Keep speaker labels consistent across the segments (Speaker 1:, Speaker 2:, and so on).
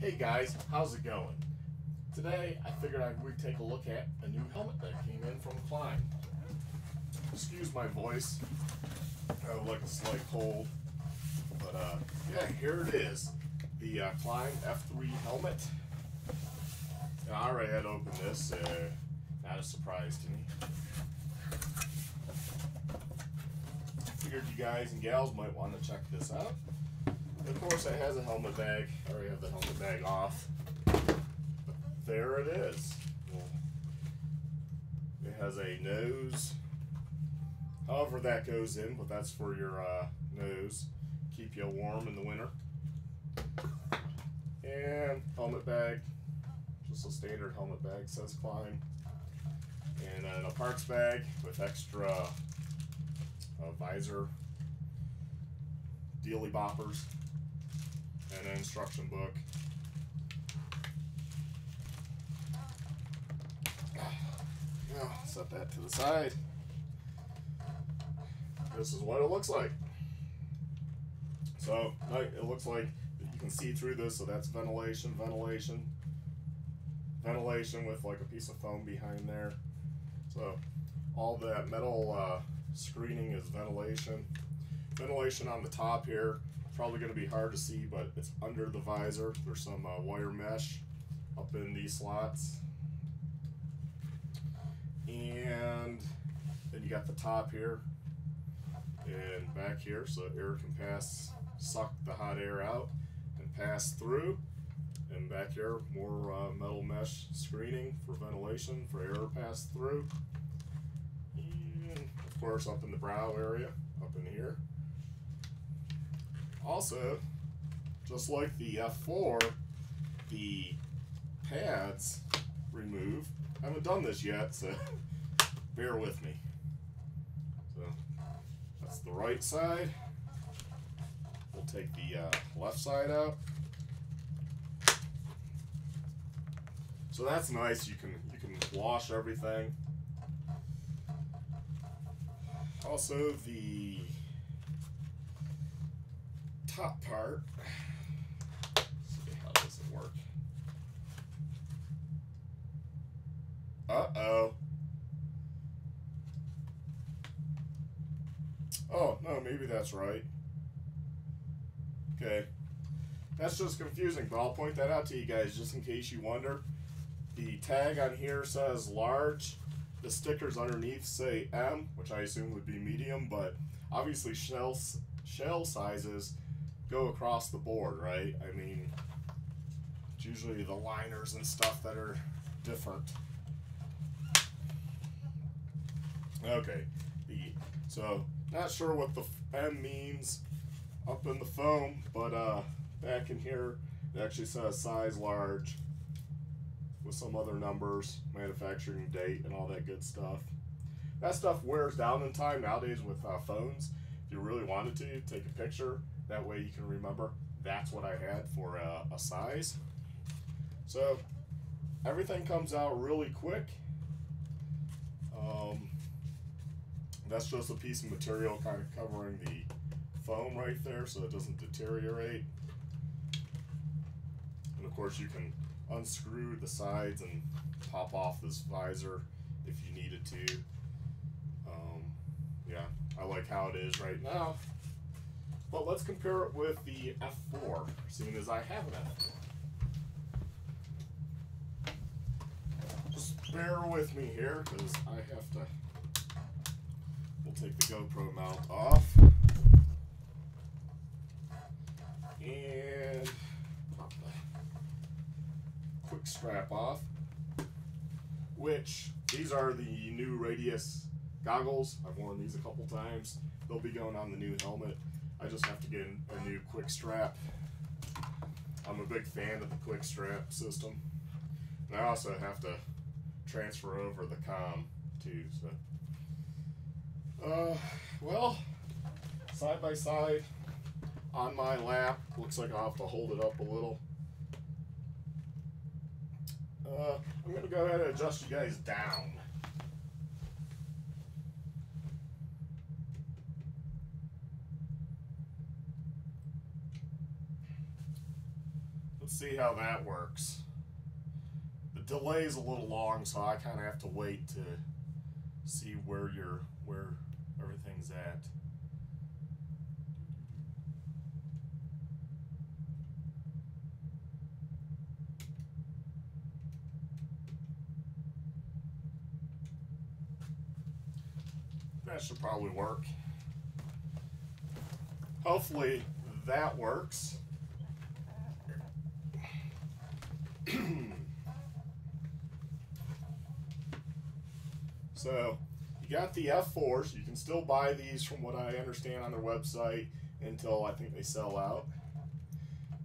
Speaker 1: Hey guys, how's it going? Today I figured I would take a look at a new helmet that came in from KLIM. Excuse my voice, I have like a slight cold, but yeah, here it is, the KLIM F3 helmet. Now, I already had opened this, not a surprise to me. Figured you guys and gals might want to check this out. Of course, it has a helmet bag. I already have the helmet bag off. But there it is. It has a nose. However that goes in, but that's for your nose. Keep you warm in the winter. And helmet bag. Just a standard helmet bag, says KLIM. And then a parts bag with extra visor, dealy boppers, and an instruction book. Now, set that to the side. This is what it looks like. So, it looks like you can see through this, so that's ventilation with like a piece of foam behind there. So, all that metal screening is ventilation. Ventilation on the top here. Probably going to be hard to see, but it's under the visor. There's some wire mesh up in these slots. And then you got the top here and back here, so air can suck the hot air out and pass through. And back here, more metal mesh screening for ventilation, for air to pass through. And of course, up in the brow area, up in here. Also, just like the F4, the pads remove. I haven't done this yet, so bear with me. So that's the right side. We'll take the left side out. So that's nice. You can wash everything. Also, the top part. Let's see, how does it work? Uh-oh. Oh, no, maybe that's right. Okay. That's just confusing, but I'll point that out to you guys just in case you wonder. The tag on here says large. The stickers underneath say M, which I assume would be medium, but obviously shell sizes go across the board, right? I mean, it's usually the liners and stuff that are different. Okay, so not sure what the M means up in the foam, but back in here it actually says size large with some other numbers, manufacturing date, and all that good stuff. That stuff wears down in time nowadays with phones. If you really wanted to, take a picture. That way you can remember that's what I had for a size. So everything comes out really quick. That's just a piece of material kind of covering the foam right there so it doesn't deteriorate. And of course you can unscrew the sides and pop off this visor if you needed to. Yeah, I like how it is right now. But let's compare it with the F4, seeing as I have an F4. Just bear with me here, because I have to. We'll take the GoPro mount off. And pop the quick strap off. Which, these are the new Radius goggles. I've worn these a couple times. They'll be going on the new helmet. I just have to get a new quick strap. I'm a big fan of the quick strap system. And I also have to transfer over the comm too. So, well, side by side on my lap. Looks like I'll have to hold it up a little. I'm going to go ahead and adjust you guys down. let's see how that works. The delay is a little long, so I kind of have to wait to see where everything's at. That should probably work. Hopefully that works. So you got the F4s. You can still buy these from what I understand on their website until I think they sell out.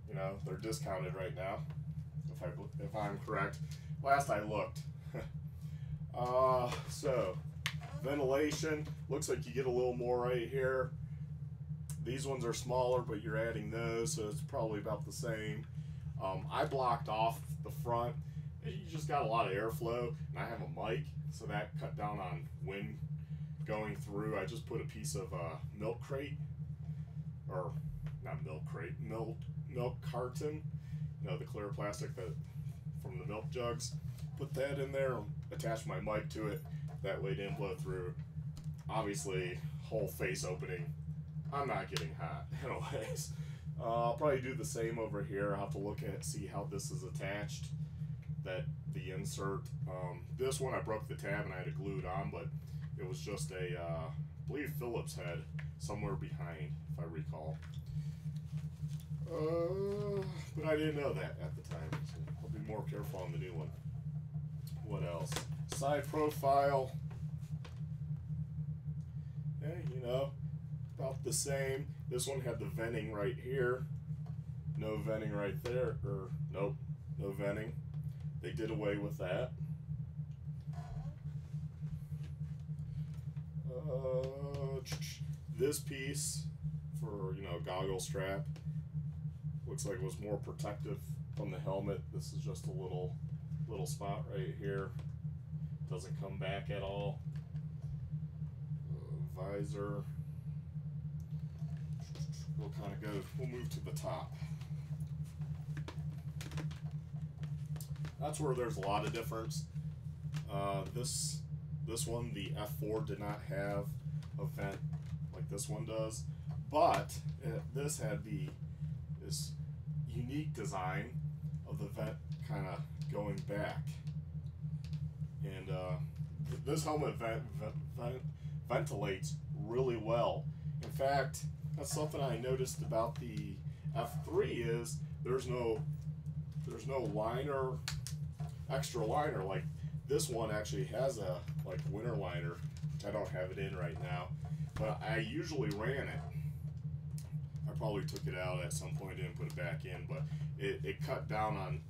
Speaker 1: You know, they're discounted right now, if I'm correct. Last I looked. So ventilation, looks like you get a little more right here. These ones are smaller, but you're adding those, so it's probably about the same. I blocked off the front. You just got a lot of airflow, and I have a mic, so that cut down on wind going through. I just put a piece of milk crate, or not milk crate, milk carton, you know, the clear plastic that from the milk jugs. Put that in there, attach my mic to it, that way it didn't blow through. Obviously, whole face opening. I'm not getting hot, anyways. I'll probably do the same over here. I'll have to look at see how this is attached. The insert. This one I broke the tab and I had to glue it on, but it was just a, I believe Phillips head somewhere behind, if I recall. But I didn't know that at the time, so I'll be more careful on the new one. What else? Side profile. Yeah, you know, about the same. This one had the venting right here. No venting right there, or nope, no venting. They did away with that. This piece for, you know, goggle strap looks like it was more protective from the helmet. This is just a little spot right here. Doesn't come back at all. Visor. We'll move to the top. That's where there's a lot of difference. This one, the F4 did not have a vent like this one does, but this had this unique design of the vent kind of going back. And this helmet ventilates really well. In fact, that's something I noticed about the F3 is there's no liner, extra liner. Like this one actually has a winter liner, which I don't have it in right now, but I usually ran it. I probably took it out at some point and put it back in, but it cut down on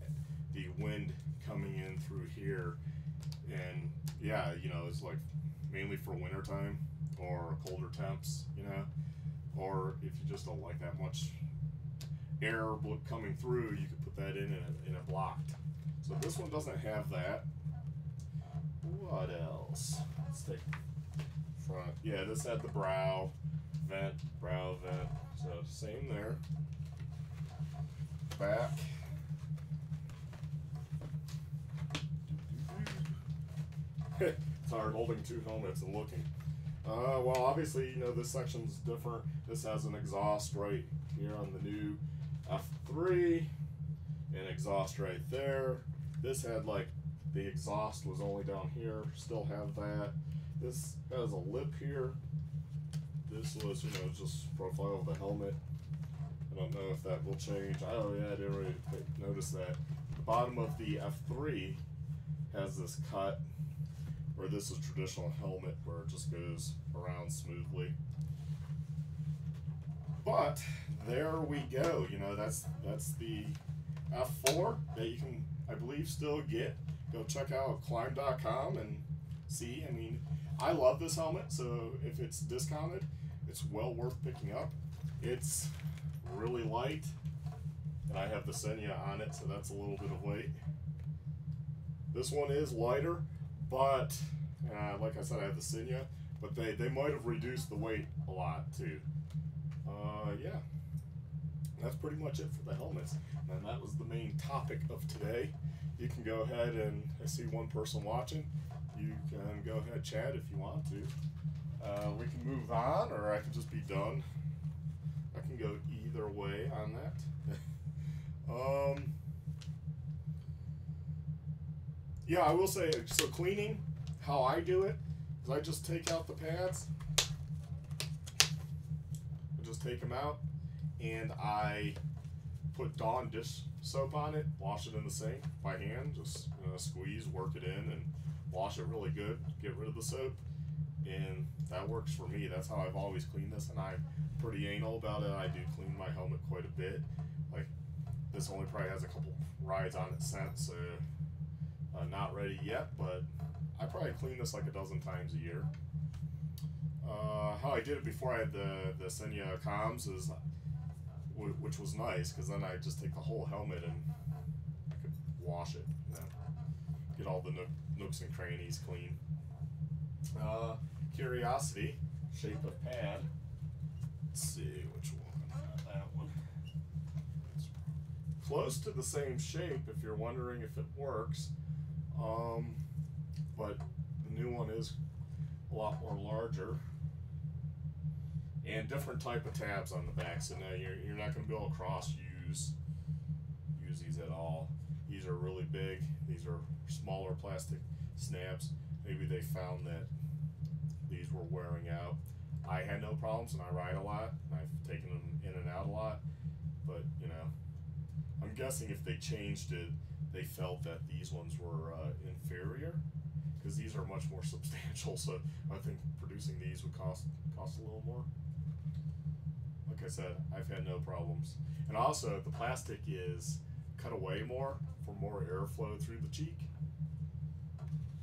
Speaker 1: the wind coming in through here. And yeah, you know, it's like mainly for winter time or colder temps, you know, or if you just don't like that much air coming through, you could put that in a blocked. So this one doesn't have that. What else? Let's take front. Yeah, this had the brow vent. So same there. Back. It's hard holding two helmets and looking. Well, obviously, you know, this section's different. This has an exhaust right here on the new F3, and exhaust right there. This had the exhaust was only down here. Still have that. This has a lip here. This was, you know, just profile of the helmet. I don't know if that will change. Oh yeah, I didn't really notice that. The bottom of the F3 has this cut, where this is traditional helmet where it just goes around smoothly. But there we go. You know, that's the F4 that you can, I believe, still get. Go check out KLIM.com and see. I mean, I love this helmet, so if it's discounted, it's well worth picking up. It's really light, and I have the Senya on it, so that's a little bit of weight. This one is lighter, but like I said, I have the Senya, but they might have reduced the weight a lot too. Yeah. that's pretty much it for the helmets. And that was the main topic of today. You can go ahead and, I see one person watching, you can go ahead and chat if you want to. We can move on, or I can just be done. I can go either way on that. Yeah, I will say, so cleaning, how I do it is I just take out the pads. I just take them out, and I put Dawn dish soap on it, wash it in the sink by hand, just squeeze, work it in, and wash it really good, get rid of the soap, and that works for me. That's how I've always cleaned this, and I'm pretty anal about it. I do clean my helmet quite a bit. Like, this only probably has a couple rides on it since, so not ready yet, but I probably clean this like a dozen times a year. How I did it before I had the Senya comms is, which was nice, because then I just take the whole helmet and I could wash it, get all the nooks and crannies clean. Curiosity, shape of pad. Let's see which one. That one. It's close to the same shape if you're wondering if it works. But the new one is a lot more larger. And different type of tabs on the back, so now you're not going to be able to use these at all. These are really big. These are smaller plastic snaps. Maybe they found that these were wearing out. I had no problems, and I ride a lot, and I've taken them in and out a lot. But I'm guessing if they changed it, they felt that these ones were inferior, because these are much more substantial. So I think producing these would cost a little more. Like I said, I've had no problems. And also, the plastic is cut away more for more airflow through the cheek,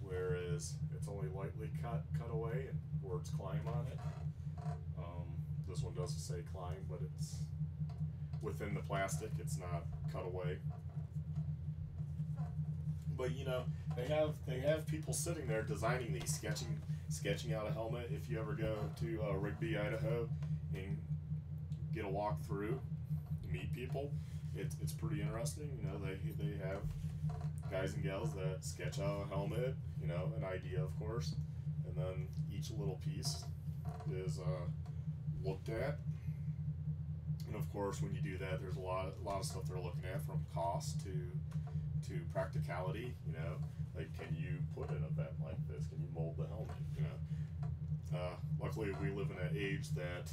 Speaker 1: whereas it's only lightly cut away and words climb on it. This one doesn't say climb, but it's within the plastic. It's not cut away. But they have people sitting there designing these, sketching out a helmet. If you ever go to Rigby, Idaho, and get a walk through, meet people, it's pretty interesting. They have guys and gals that sketch out a helmet, an idea, of course, and then each little piece is looked at. And of course, when you do that, there's a lot of stuff they're looking at, from cost to practicality. Like, can you put an event like this? Can you mold the helmet? Luckily, we live in an age that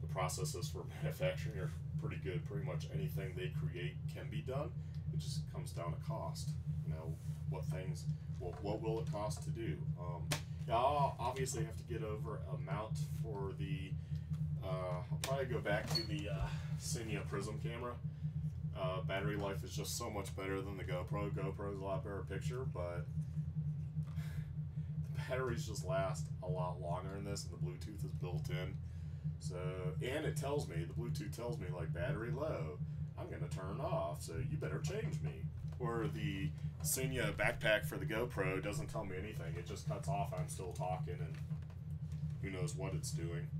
Speaker 1: the processes for manufacturing are pretty good. Pretty much anything they create can be done. It just comes down to cost. What will it cost to do? I'll obviously have to get over a mount for the. I'll probably go back to the Senya Prism camera. Battery life is just so much better than the GoPro. GoPro is a lot better picture, but the batteries just last a lot longer in this, and the Bluetooth is built in. So, and it tells me, the Bluetooth tells me, like, battery low, I'm going to turn off, so you better change me. Or the Senya backpack for the GoPro doesn't tell me anything. It just cuts off, I'm still talking, and who knows what it's doing.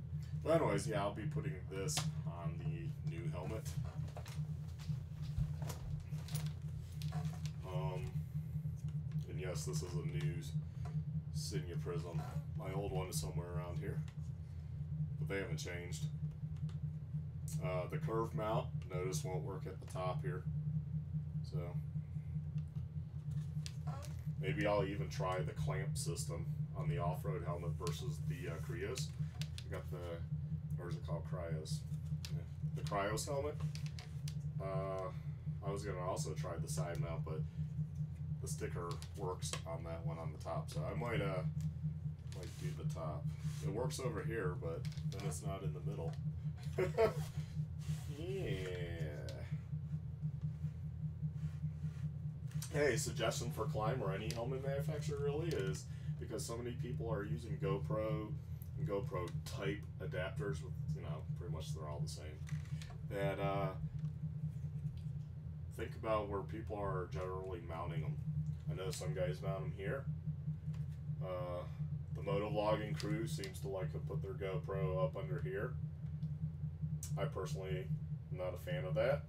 Speaker 1: But anyways, yeah, I'll be putting this on the new helmet. And yes, this is a new Senya Prism. My old one is somewhere around here, but they haven't changed. The curve mount, notice, won't work at the top here. So maybe I'll even try the clamp system on the off-road helmet versus the Cryos. I got the, or is it called Cryos? Yeah. The Cryos helmet. I was going to also try the side mount, but the sticker works on that one on the top, so I might do the top. It works over here, but then it's not in the middle. Yeah. Hey, suggestion for KLIM or any helmet manufacturer really is, because so many people are using GoPro and GoPro type adapters with, pretty much they're all the same, that think about where people are generally mounting them. I know some guys mount them here. The motovlogging crew seems to like to put their GoPro up under here. I personally I'm not a fan of that.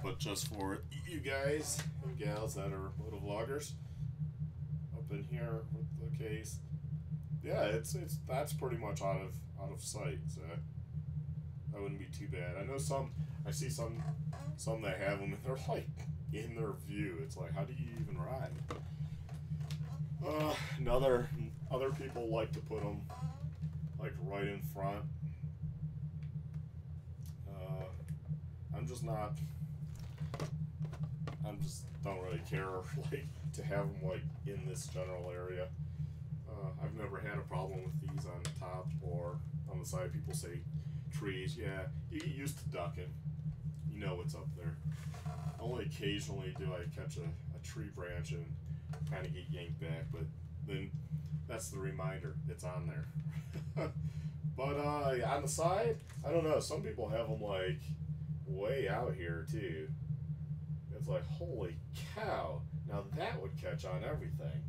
Speaker 1: But just for you guys and gals that are motovloggers, up in here with the case, yeah, that's pretty much out of sight. So that wouldn't be too bad. I know I see some that have them and they're like in their view. It's like, how do you even ride? Other people like to put them like right in front. I'm just don't really care like to have them like in this general area. I've never had a problem with these on top or on the side. People say trees. Yeah, you get used to ducking. You know what's up there. Only occasionally do I catch a tree branch and kind of get yanked back, but then that's the reminder. It's on there. But on the side, I don't know. Some people have them like way out here too. It's like, holy cow! Now that would catch on everything.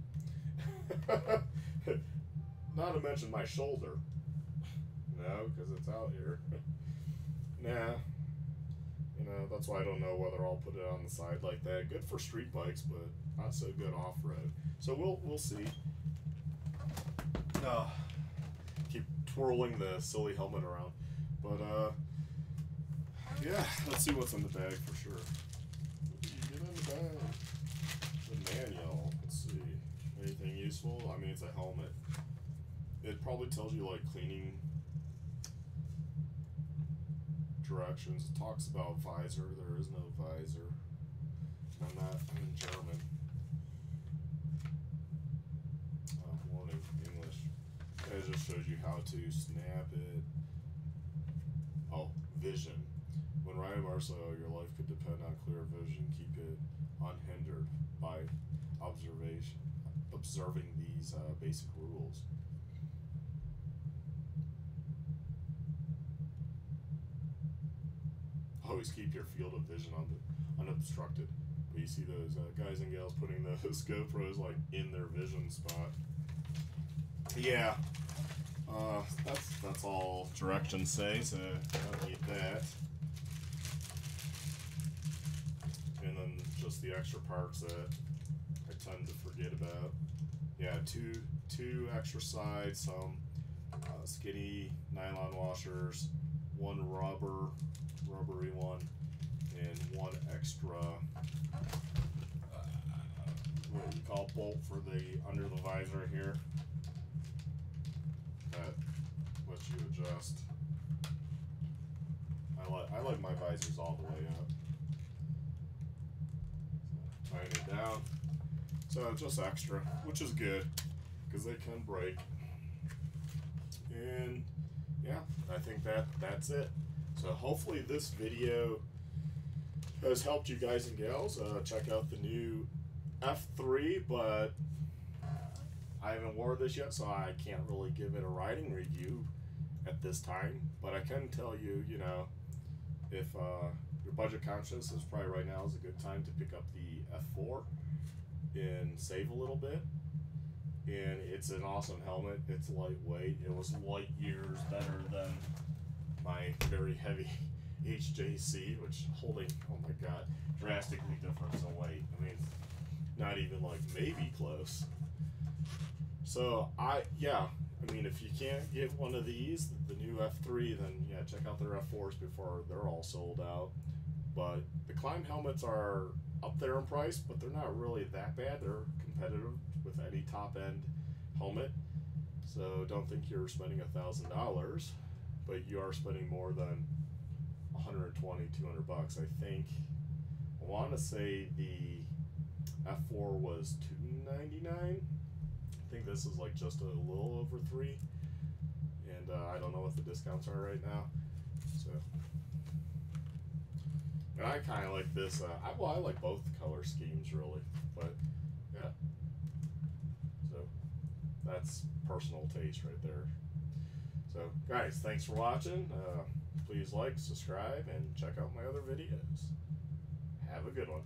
Speaker 1: Not to mention my shoulder. No, because it's out here. Nah. You know, that's why I don't know whether I'll put it on the side like that. Good for street bikes, but not so good off-road. So we'll see. Keep twirling the silly helmet around. But yeah, let's see what's in the bag for sure. What do you get in the bag? The manual. Let's see. Anything useful? I mean, it's a helmet. It probably tells you like cleaning directions. It talks about visor. There is no visor. I'm in German. Warning, English. It just shows you how to snap it. Oh, vision. When riding a motorcycle, your life could depend on clear vision. Keep it unhindered by observing these basic rules. Always keep your field of vision unobstructed. But you see those guys and gals putting those GoPros like in their vision spot. Yeah, that's all directions say, so I don't need that. And then just the extra parts that I tend to forget about. Yeah, two extra sides, some skinny nylon washers, one rubbery one, and one extra what you call bolt for the under the visor here. That lets you adjust. I like my visors all the way up. So, tighten it down. So just extra, which is good because they can break. And yeah, I think that's it. So hopefully this video has helped you guys and gals. Check out the new F3, but I haven't worn this yet, so I can't really give it a riding review at this time. But I can tell you, you know, if you're budget conscious, is probably right now is a good time to pick up the F4 and save a little bit. And it's an awesome helmet. It's lightweight. It was light years better than my very heavy HJC, which holding, oh my god, drastically different in weight. I mean, not even like maybe close. So I mean, if you can't get one of these, the new F3, then yeah, check out their F4s before they're all sold out. But the KLIM helmets are up there in price, but they're not really that bad. They're competitive with any top end helmet. So don't think you're spending $1,000, but you are spending more than 120, 200 bucks. I think, I want to say the F4 was $299. I think this is like just a little over $3, and I don't know what the discounts are right now. So, and I kind of like this. I like both color schemes really, but yeah. So that's personal taste right there. So guys, thanks for watching. Please like, subscribe, and check out my other videos. Have a good one.